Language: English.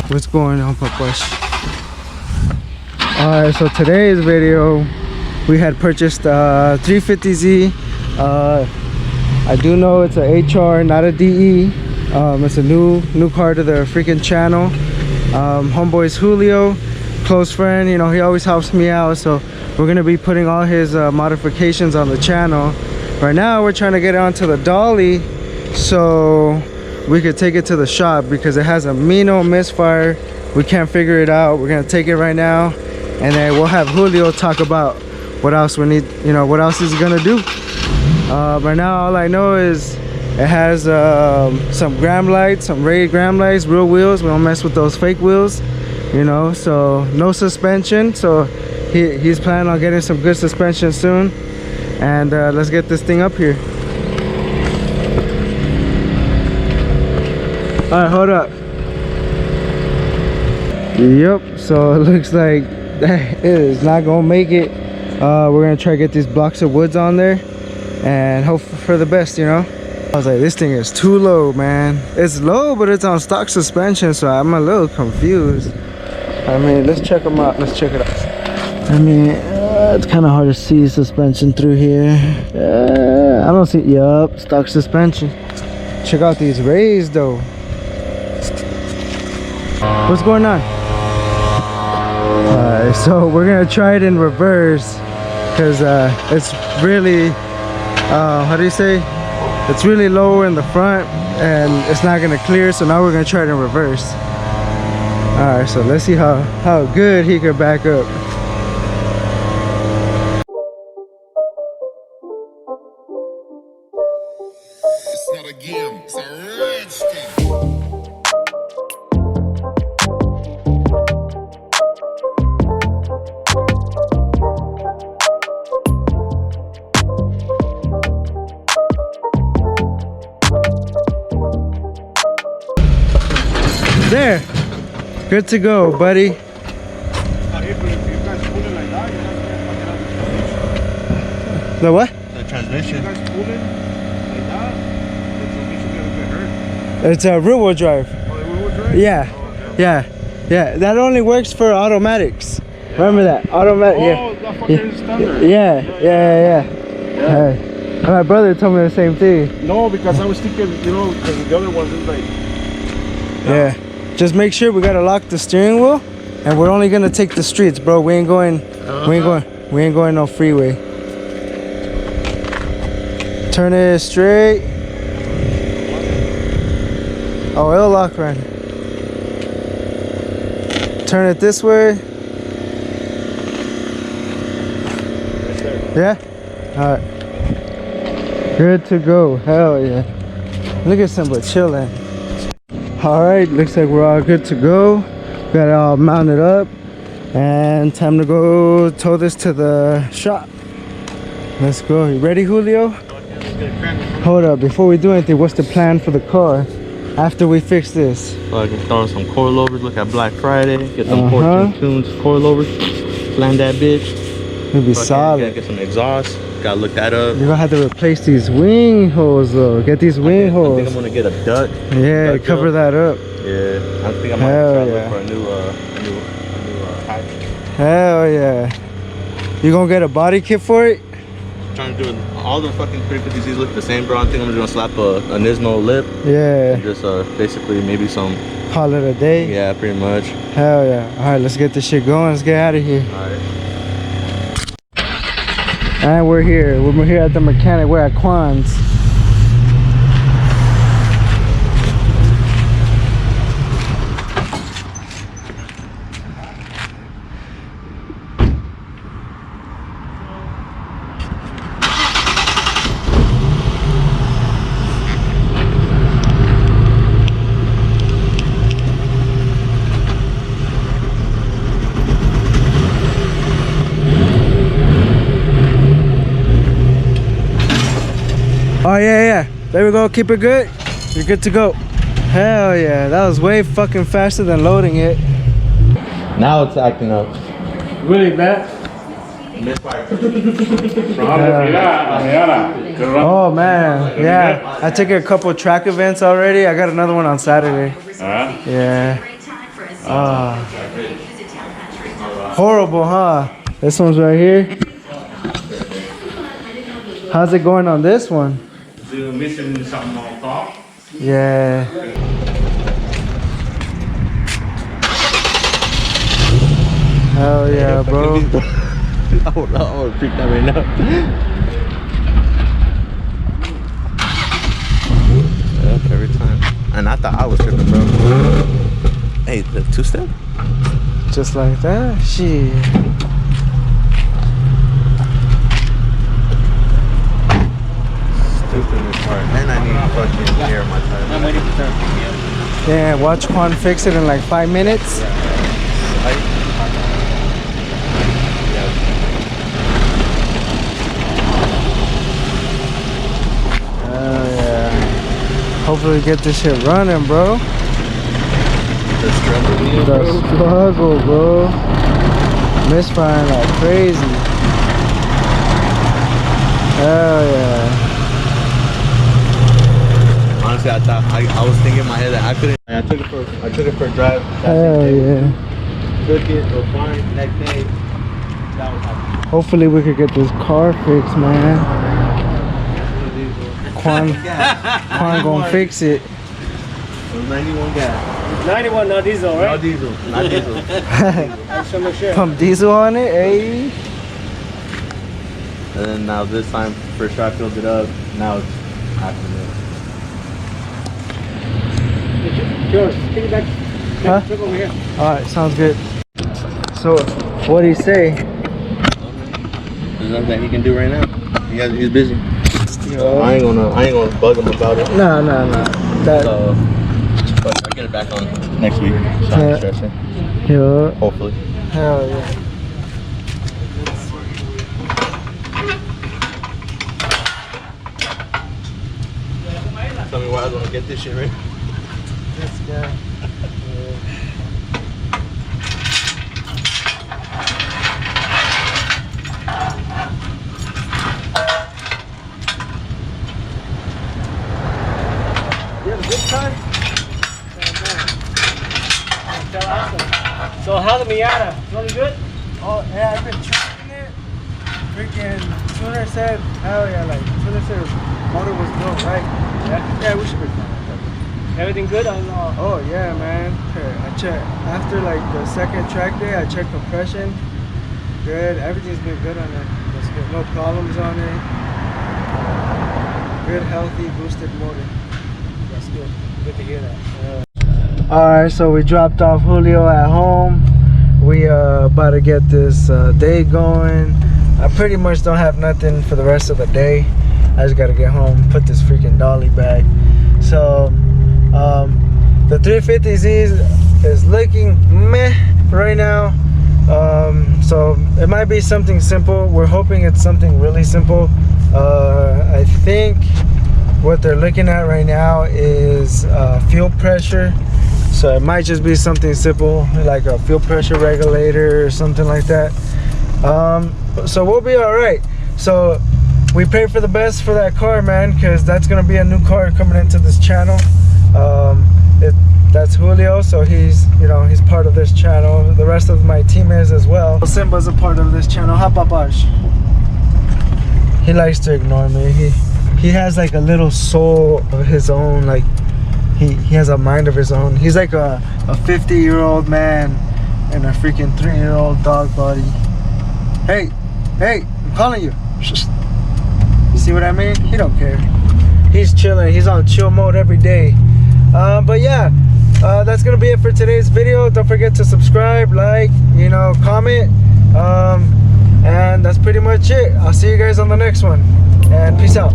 What's going on, Papash? Alright, so today's video, we had purchased a 350Z. I do know it's a HR, not a DE. It's a new car to the freaking channel. Homeboy's Julio, close friend, you know, he always helps me out, so we're gonna be putting all his modifications on the channel. Right now we're trying to get it onto the dolly so we could take it to the shop because it has a mean old misfire. We can't figure it out. We're gonna take it right now, and then we'll have Julio talk about what else we need, you know, what else he's gonna do. Right now all I know is it has some gram lights, some rated gram lights, real wheels. We don't mess with those fake wheels, you know. So no suspension, so he's planning on getting some good suspension soon. And let's get this thing up here. All right, hold up. Yep, so it looks like it is not gonna make it. We're gonna try to get these blocks of woods on there and hope for the best, you know. I was like, this thing is too low, man. It's low, but it's on stock suspension, so I'm a little confused. I mean, let's check them out. Let's check it out. I mean, it's kind of hard to see suspension through here. I don't see, yup, stock suspension. Check out these rays though. What's going on? Alright, so we're gonna try it in reverse because it's really how do you say, it's really low in the front and it's not gonna clear, so now we're gonna try it in reverse. Alright, so let's see how good he could back up. It's not a game, it's a rich thing. There, good to go, buddy. The what? The transmission. It's a rear wheel drive. Yeah, Oh, okay. yeah. That only works for automatics. Yeah. Remember that automatic? Oh, that fucking standard. Yeah. My brother told me the same thing. No, because I was thinking, you know, because the other ones is like. Yeah. Just make sure we gotta lock the steering wheel, and we're only gonna take the streets, bro. We ain't going no freeway. Turn it straight. Oh, it'll lock right. Turn it this way. Yeah? Alright. Good to go. Hell yeah. Look at Simba chilling. Alright, looks like we're all good to go. Got it all mounted up. And time to go tow this to the shop. Let's go. You ready, Julio? Hold up, before we do anything, what's the plan for the car after we fix this? I can start some coilovers, look at Black Friday, get them 14 tunes coilovers, land that bitch. It'll be solid. Get some exhaust, gotta look that up. You're gonna have to replace these wing holes though. Get these wing holes. I think I'm gonna get a duct. Yeah, cover that up. Yeah, I think I might try to look for a new tire. Hell yeah. You gonna get a body kit for it? Trying to do it. All the fucking 350Zs look the same, bro. I think I'm just gonna slap a Nismo lip. Yeah. And just basically maybe some. Call it a day? Yeah, pretty much. Hell yeah. Alright, let's get this shit going. Let's get out of here. Alright. And we're here. We're here at the mechanic. We're at Quan's. There we go. Keep it good. You're good to go. Hell yeah. That was way fucking faster than loading it. Now it's acting up. Really bad? Oh man, yeah. I took a couple track events already. I got another one on Saturday. Yeah. Horrible, huh? This one's right here. How's it going on this one? Missing something on top. Yeah. Hell yeah, bro. I would freak that right now. Yep, every time. And I thought I was tripping, bro. Hey, the two-step? Just like that? Shit. Stupid this part. And I need fucking air in my tire. I'm waiting for turn. Yeah, watch Quan fix it in like 5 minutes. Hopefully get this shit running, bro. The struggle, The struggle, bro. Misfiring like crazy. Hell yeah. Honestly, I thought I was thinking in my head that I couldn't. I took it for a drive. Hell yeah. Took it, was fine. Next day, that was happening. Hopefully we could get this car fixed, man. Quan gonna fix it. It was 91 gas. 91, not diesel, right? No diesel. Not diesel. Just to make sure. Pump diesel on it, hey. And then now this time, first try I filled it up. Now it's happening. George, take it back. Huh? Look over here. Alright, sounds good. So, what'd he say? There's nothing that he can do right now. He's busy. Yo. I ain't gonna bug him about it. No. That. So, but I'll get it back on next week. So I'm stressing. Yeah. Hopefully. Hell yeah. Tell me why I was gonna get this shit right. This guy. You have a good time? So how's the Miata? Really good? Oh, yeah, I've been tuning it. Freaking tuner said, hell yeah, like, tuner said motor was built right. Yeah, we should be fine. Everything good on Oh, yeah, man. I checked. After, like, the second track day, I checked compression. Good. Everything's been good on it. That's good. No problems on it. Good, healthy, boosted motor. That's good. Good to hear that. Alright, so we dropped off Julio at home. We about to get this day going. I pretty much don't have nothing for the rest of the day. I just gotta get home, put this freaking dolly back. So the 350Z is looking meh right now. So it might be something simple. We're hoping it's something really simple. I think what they're looking at right now is fuel pressure. So it might just be something simple like a fuel pressure regulator or something like that. So we'll be all right. So we pray for the best for that car, man, because that's gonna be a new car coming into this channel. That's Julio, so he's, you know, he's part of this channel. The rest of my team is as well. Simba's a part of this channel. Ha, Papash. He likes to ignore me. He has like a little soul of his own, like he has a mind of his own. He's like a 50-year-old man in a freaking 3-year-old dog body. Hey, I'm calling you. You see what I mean? He don't care. He's chilling. He's on chill mode every day. But yeah, that's gonna be it for today's video. Don't forget to subscribe, like, you know, comment, and that's pretty much it. I'll see you guys on the next one, and peace out.